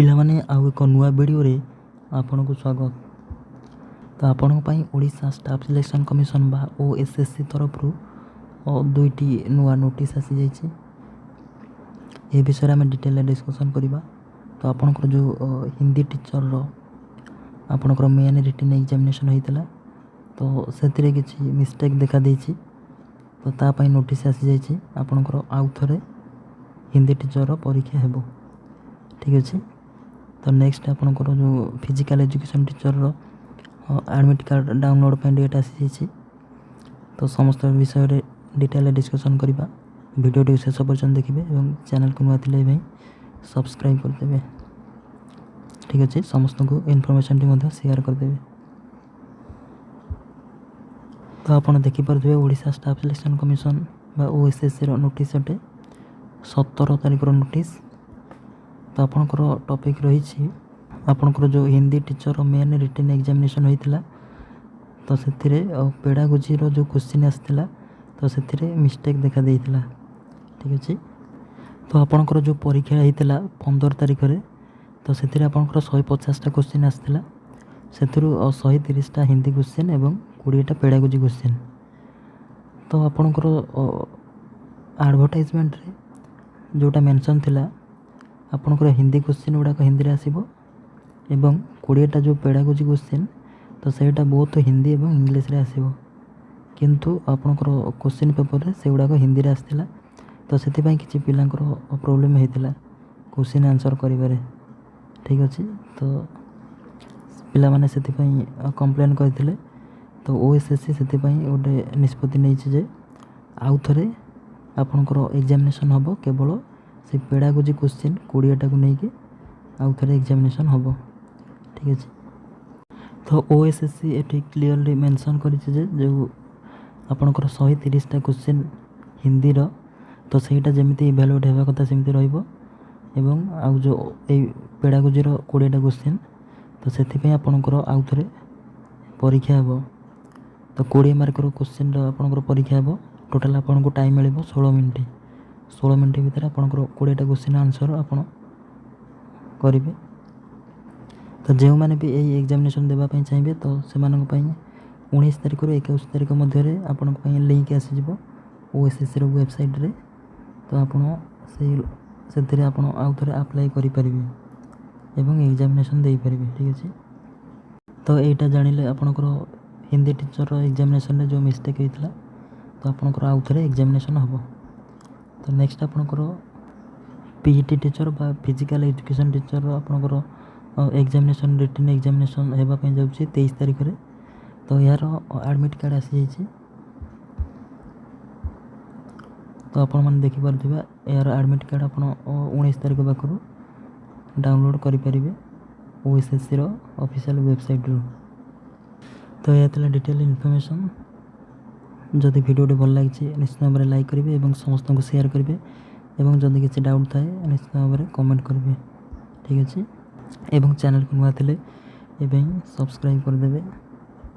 पिलामाने आउ एक नुआ वीडियो रे आपन को स्वागत। तो आपण ओडिशा स्टाफ सिलेक्शन कमिशन बा ओएसएससी तरफ दुईटी नुआ नोटिस आसी जाइए। ये विषय में डिटेल डिस्कसन करवा। तो आपनकर जो हिंदी टीचर रो आपनकर मेन रिटन एग्जामिनेशन होता तो से किसी मिस्टेक देखा देछि। तो तापाई नोटिस आसी जाइए आपनकर आउ थे हिंदी टीचर परीक्षा हेबो। ठीक अच्छे। तो नेक्स्ट आपनकर जो फिजिकल एजुकेशन टीचर रो एडमिट कार्ड डाउनलोड पे डेट आसी जाइए। तो समस्त विषय रे डिटेल डिस्कसन करवा। वीडियो शेष पर्यटन देखिए और चैनल को नुआ भाई सब्सक्राइब करदे। ठीक अच्छे। समस्त को इनफॉरमेशन शेयर करदे। तो आप देखिपे ओडिशा स्टाफ सिलेक्शन कमिशन बा ओएसएससी नोटिस अटे 17 तारिख नोटिस। तो आपनकर टॉपिक रही आपनकर जो Hindi teacher main written examination होता तो से पेडागोजी जो क्वेश्चन आसाला तो से मिस्टेक देखा देता। ठीक अच्छे। तो आपनकर जो परीक्षा होता 15 तारिख रे तो से आपनकर 150टा क्वेश्चन आसाला से 130टा हिंदी क्वेश्चन एवं 20टा पेडागोजी क्वेश्चन। तो आपनकर एडवर्टाइजमेंट रे जोटा मेंशन थिला आपनकर हिंदी क्वेश्चन गुड़ाक हिंदी रे आसीबो एवं 20टा जो पेडागोजी क्वेश्चन तो सेटा बहुत हिंदी एवं इंग्लिश रे आसीबो। किंतु आपनकर क्वेश्चन पेपर रे से गुड़ाक हिंदी रे आस्थिला तो सेति पई किछि पिलांकर प्रॉब्लम हेतिला क्वेश्चन आंसर करिबारे। ठीक अछि। तो पिला माने सेति पई कंप्लेन करथिले। तो ओएसएससी सेति पई गोटे निष्पत्ति नेछि जे आउ थरे आपनकर एग्जामिनेशन हबो केवल से पेडागोजी क्वेश्चन 20टा को लेकिन आउ थे एग्जामिनेशन हम। ठीक अच्छे। तो ओएसएससी ये क्लीयरली मेंशन कर जो आपनकर 130टा क्वेश्चन हिंदी रो तो सहीटा जमी इभालुएट होगा कथा सेमती रहिबो एवं आउ जो पेडागोजी 20टा क्वेश्चन तो से आपनकर आउ थे परीक्षा हेबो। तो 20 मार्क क्वेश्चन आपनकर परीक्षा हेबो। टोटाल आपको टाइम मिले 16 मिनट। 16 मिनट भितर आपनकर 20टा क्वेश्चन आंसर आपन करेंगे। तो जो मैंने भी यही एग्जामिनेशन देवाई चाहिए तो से 19 तारिख रू 21 तारिख मध्य आपण लिंक आसीज ओएसएससी वेबसाइट रे। तो आपड़ से आउ थे अप्लाई करें एवं एग्जामिनेशन दे पारे। ठीक अच्छे। तो यहाँ जानिले आपनकर हिंदी टीचर एग्जामिनेशन जो मिस्टेक होता तो आपनकर आउ थे एग्जामिनेशन हम। तो नेक्स्ट आपनकर पीईटी टीचर बा फिजिकल एजुकेशन टीचर आपनकर एग्जामिनेशन रिटन एग्जामिनेशन होगापी जाऊँगी 23 तारिख रे। तो यार एडमिट कार्ड आसी जाइए। तो आपण मैंने देखिपे यार एडमिट कार्ड आप 19 तारिख पाखु डाउनलोड करेंगे ओएसएससी ऑफिशियल वेबसाइट रू। तो यह डिटेल इनफॉरमेशन। जदि वीडियो भल लगी निश्चित भाव में लाइक करेंगे और समस्त को शेयर करेंगे एवं जदि किसी डाउट थाए निश्चित भाव में कमेंट करेंगे। ठीक अच्छे। एवं चैनल को नुआ थे सब्सक्राइब करदे।